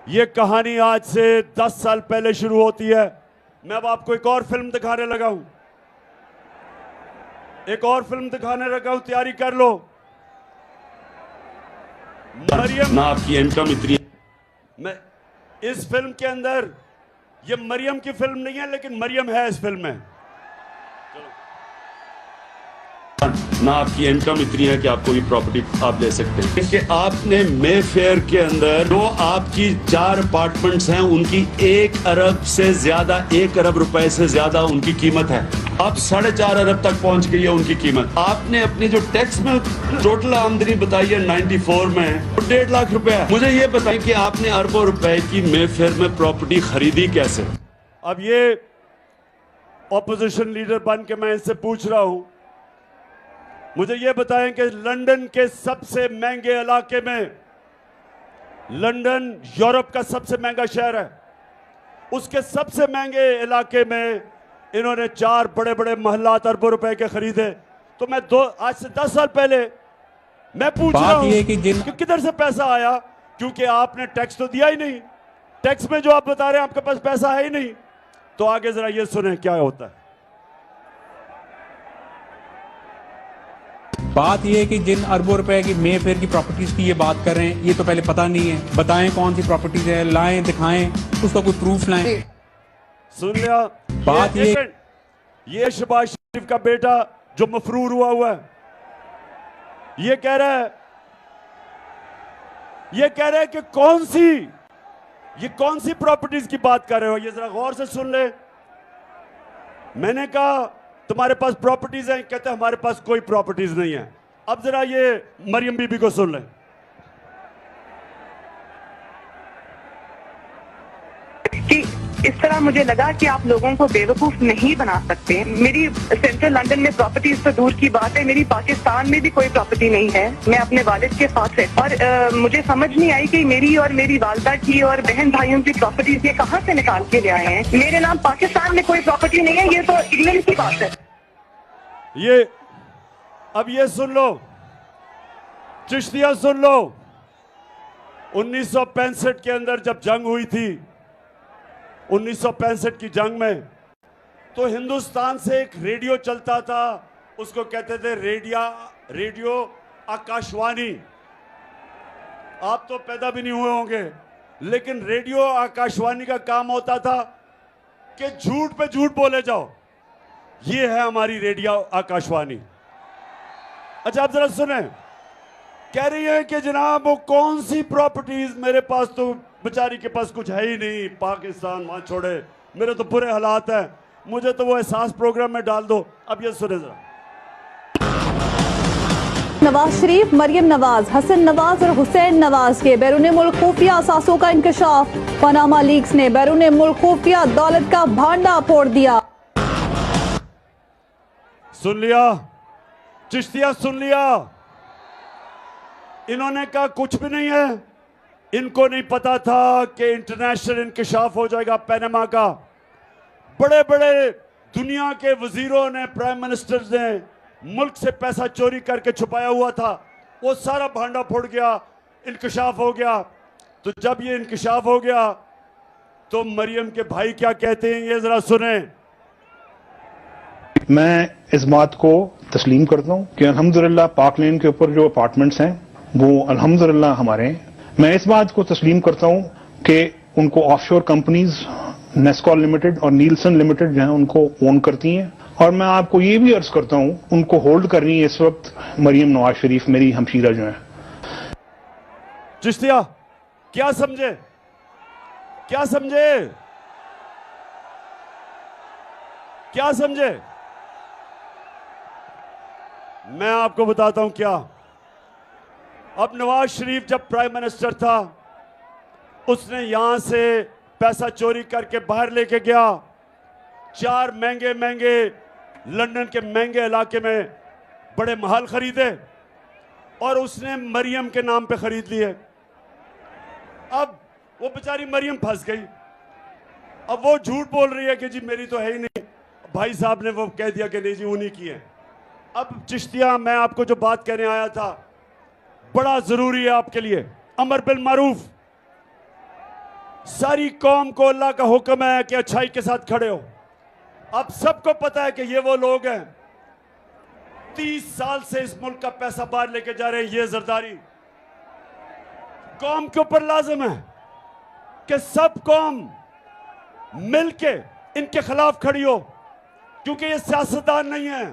ये कहानी आज से 10 साल पहले शुरू होती है। मैं अब आपको एक और फिल्म दिखाने लगा हूं, तैयारी कर लो। मरियम,
आपकी इनकम इतनी,
मैं इस फिल्म के अंदर, ये मरियम की फिल्म नहीं है लेकिन मरियम है इस फिल्म में।
ना आपकी इनकम इतनी है कि आप कोई प्रॉपर्टी आप ले सकते हैं, कि आपने मे फेयर के अंदर जो आपकी 4 अपार्टमेंट्स हैं उनकी 1 अरब से ज्यादा, 1 अरब रुपए से ज्यादा उनकी कीमत है। अब 4.5 अरब तक पहुंच गई है उनकी कीमत। आपने अपनी जो टैक्स में टोटल आमदनी बताई है 94 में 1.5 लाख रुपए है। मुझे ये बताएं कि आपने अरबों रुपए की मे फेयर में प्रॉपर्टी खरीदी कैसे।
अब ये ऑपोजिशन लीडर बन के मैं इनसे पूछ रहा हूं, मुझे ये बताएं कि लंदन के सबसे महंगे इलाके में, लंदन यूरोप का सबसे महंगा शहर है, उसके सबसे महंगे इलाके में इन्होंने 4 बड़े बड़े महल्लात अरबों रुपए के खरीदे। तो मैं आज से 10 साल पहले मैं पूछ रहा हूं कि किधर से पैसा आया, क्योंकि आपने टैक्स तो दिया ही नहीं। टैक्स में जो आप बता रहे हैं आपके पास पैसा है ही नहीं। तो आगे जरा ये सुने क्या होता है।
बात यह है कि जिन अरबों रुपए की मे फेयर की प्रॉपर्टीज की ये बात कर रहे हैं, ये तो पहले पता नहीं है। बताएं कौन सी प्रॉपर्टीज है, लाएं, दिखाएं, उसका कोई प्रूफ लाएं।
सुन लिया
बात
ये शहबाज शरीफ का बेटा जो मफरूर हुआ है, ये कह रहा है कि कौन सी प्रॉपर्टीज की बात कर रहे हो। ये जरा गौर से सुन ले। मैंने कहा तुम्हारे पास प्रॉपर्टीज हैं, कहते हैं हमारे पास कोई प्रॉपर्टीज नहीं है। अब जरा ये मरियम बीबी को सुन ले।
कि इस तरह मुझे लगा कि आप लोगों को बेवकूफ नहीं बना सकते। मेरी सेंट्रल लंदन में प्रॉपर्टीज तो दूर की बात है, मेरी पाकिस्तान में भी कोई प्रॉपर्टी नहीं है। मैं अपने वालिद के साथ है, और मुझे समझ नहीं आई कि मेरी और मेरी वालदा की और बहन भाइयों की प्रॉपर्टीज ये कहाँ से निकाल के ले आए हैं। मेरे नाम पाकिस्तान में कोई प्रॉपर्टी नहीं है, ये तो इंग्लैंड की बात है।
अब ये सुन लो चिश्तिया, सुन लो। 1965 के अंदर जब जंग हुई थी, 1965 की जंग में, तो हिंदुस्तान से एक रेडियो चलता था, उसको कहते थे रेडियो आकाशवाणी। आप तो पैदा भी नहीं हुए होंगे, लेकिन रेडियो आकाशवाणी का काम होता था कि झूठ पे झूठ बोले जाओ। ये है हमारी रेडियो आकाशवाणी। अच्छा, आप जरा सुने। कह रही है कि जनाब वो कौन सी प्रॉपर्टीज, मेरे पास तो बेचारी के पास कुछ है ही नहीं, पाकिस्तान वहां छोड़े, मेरे तो बुरे हालात हैं, मुझे तो वो एहसास प्रोग्राम में डाल दो। अब ये सुने जरा।
नवाज शरीफ, मरियम नवाज, हसन नवाज और हुसैन नवाज के बैरून मुल्क खुफिया असासों का इंकशाफ। पनामा लीक्स ने बैरून मुल्क खुफिया दौलत का भांडा फोड़ दिया।
सुन लिया चिश्तिया, सुन लिया। इन्होंने कहा कुछ भी नहीं है। इनको नहीं पता था कि इंटरनेशनल इंकशाफ हो जाएगा पनामा का। बड़े बड़े दुनिया के वजीरों ने, प्राइम मिनिस्टर ने मुल्क से पैसा चोरी करके छुपाया हुआ था, वो सारा भांडा फूट गया, इंकशाफ हो गया। तो जब ये इंकशाफ हो गया तो मरियम के भाई क्या कहते हैं, ये जरा सुने।
मैं इस बात को तस्लीम करता हूँ कि अल्हम्दुलिल्लाह पाक लेन के ऊपर जो अपार्टमेंट्स हैं वो अल्हम्दुलिल्लाह हमारे हैं। मैं इस बात को तस्लीम करता हूँ कि उनको ऑफशोर कंपनीज नेस्कॉल लिमिटेड और नीलसन लिमिटेड जो है उनको ओन करती हैं। और मैं आपको ये भी अर्ज करता हूँ उनको होल्ड कर रही है इस वक्त मरियम नवाज शरीफ, मेरी हमशीरा जो है।
चिश्तिया क्या समझे, क्या समझे, क्या समझे? मैं आपको बताता हूं क्या। अब नवाज शरीफ जब प्राइम मिनिस्टर था, उसने यहां से पैसा चोरी करके बाहर लेके गया। 4 महंगे महंगे लंदन के महंगे इलाके में बड़े महल खरीदे और उसने मरियम के नाम पे खरीद लिए। अब वो बेचारी मरियम फंस गई। अब वो झूठ बोल रही है कि जी मेरी तो है ही नहीं। भाई साहब ने वो कह दिया कि नहीं जी उन्हीं की है। अब चिश्तिया, मैं आपको जो बात कहने आया था बड़ा जरूरी है आपके लिए। अमर बिल मारूफ, सारी कौम को अल्लाह का हुक्म है कि अच्छाई के साथ खड़े हो। अब सबको पता है कि ये वो लोग हैं 30 साल से इस मुल्क का पैसा बाहर लेके जा रहे हैं। ये जरदारी कौम के ऊपर लाजिम है कि सब कौम मिलके इनके खिलाफ खड़ी हो, क्योंकि ये सियासतदान नहीं है,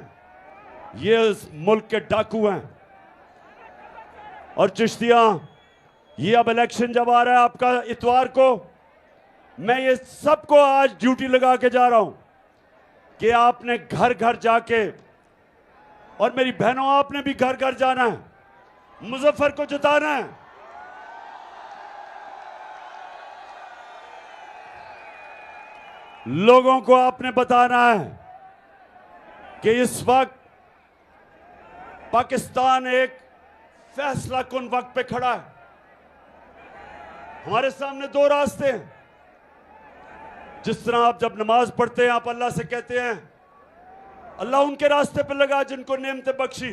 ये इस मुल्क के डाकू हैं। और चिश्तिया, ये अब इलेक्शन जब आ रहा है आपका इतवार को, मैं ये सबको आज ड्यूटी लगा के जा रहा हूं कि आपने घर घर जाके, और मेरी बहनों आपने भी घर घर जाना है, मुजफ्फर को जिताना है। लोगों को आपने बताना है कि इस वक्त पाकिस्तान एक फैसला कुन वक्त पे खड़ा है। हमारे सामने 2 रास्ते हैं। जिस तरह आप जब नमाज पढ़ते हैं आप अल्लाह से कहते हैं अल्लाह उनके रास्ते पे लगा जिनको नेमतें बख्शी,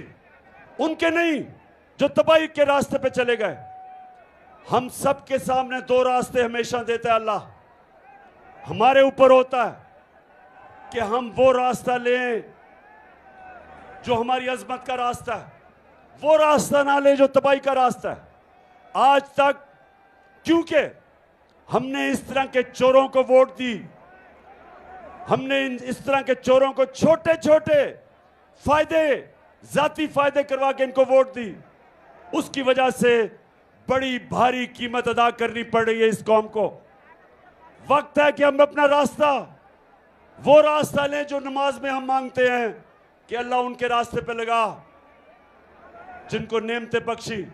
उनके नहीं जो तबाही के रास्ते पे चले गए। हम सब के सामने 2 रास्ते हमेशा देता है अल्लाह। हमारे ऊपर होता है कि हम वो रास्ता लें जो हमारी अजमत का रास्ता है, वो रास्ता ना ले जो तबाही का रास्ता है। आज तक क्योंकि हमने इस तरह के चोरों को वोट दी, हमने इस तरह के चोरों को छोटे छोटे फायदे, जाती फायदे करवा के इनको वोट दी, उसकी वजह से बड़ी भारी कीमत अदा करनी पड़ रही है इस कौम को। वक्त है कि हम अपना रास्ता, वो रास्ता लें जो नमाज में हम मांगते हैं कि अल्लाह उनके रास्ते पे लगा जिनको नेमतें बख्शी।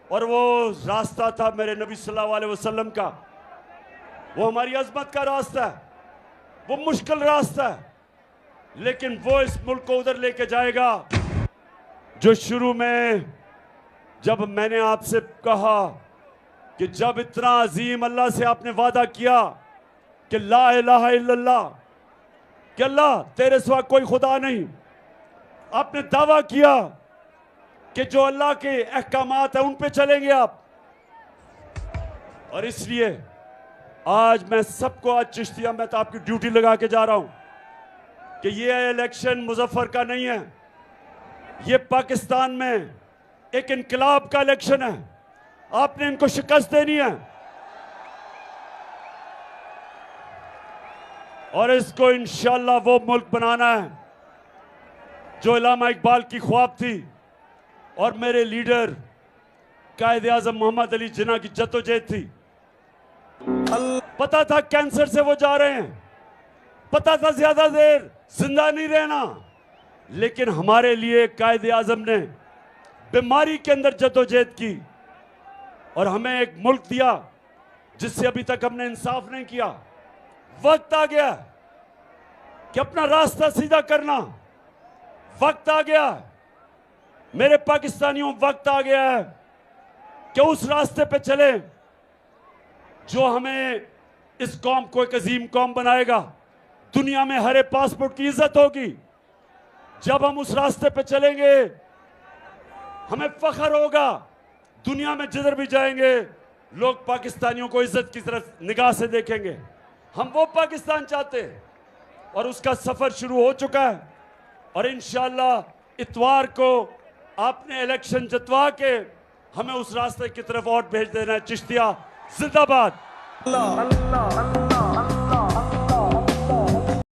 और वो रास्ता था मेरे नबी सल्लल्लाहु अलैहि वसल्लम का, वो हमारी अजमत का रास्ता है, वो मुश्किल रास्ता है, लेकिन वो इस मुल्क को उधर लेके जाएगा जो शुरू में जब मैंने आपसे कहा कि जब इतना अजीम अल्लाह से आपने वादा किया कि ला इलाहा इल्लल्लाह, कि अल्लाह तेरे सिवा कोई खुदा नहीं, आपने दावा किया कि जो अल्लाह के अहकामात है उन पे चलेंगे आप। और इसलिए आज मैं सबको, आज चिश्तिया मैं तो आपकी ड्यूटी लगा के जा रहा हूं कि ये इलेक्शन मुजफ्फर का नहीं है, ये पाकिस्तान में एक इनकलाब का इलेक्शन है। आपने इनको शिकस्त देनी है और इसको इंशाअल्लाह वो मुल्क बनाना है जो इलामा इकबाल की ख्वाब थी और मेरे लीडर कायदे आज़म मोहम्मद अली जिन्ना की जद्दोजहद थी। पता था कैंसर से वो जा रहे हैं, पता था ज्यादा देर जिंदा नहीं रहना, लेकिन हमारे लिए कायदे आज़म ने बीमारी के अंदर जद्दोजहद की और हमें एक मुल्क दिया जिससे अभी तक हमने इंसाफ नहीं किया। वक्त आ गया कि अपना रास्ता सीधा करना, वक्त आ गया मेरे पाकिस्तानियों, वक्त आ गया है कि उस रास्ते पे चले जो हमें इस कौम को एक अजीम कौम बनाएगा। दुनिया में हरे पासपोर्ट की इज्जत होगी। जब हम उस रास्ते पे चलेंगे हमें फख्र होगा। दुनिया में जिधर भी जाएंगे लोग पाकिस्तानियों को इज्जत की तरफ निगाह से देखेंगे। हम वो पाकिस्तान चाहते हैं और उसका सफर शुरू हो चुका है। और इंशाअल्लाह इतवार को आपने इलेक्शन जितवा के हमें उस रास्ते की तरफ वोट भेज देना है। चिश्तिया जिंदाबाद।
अल्लाह अल्लाह।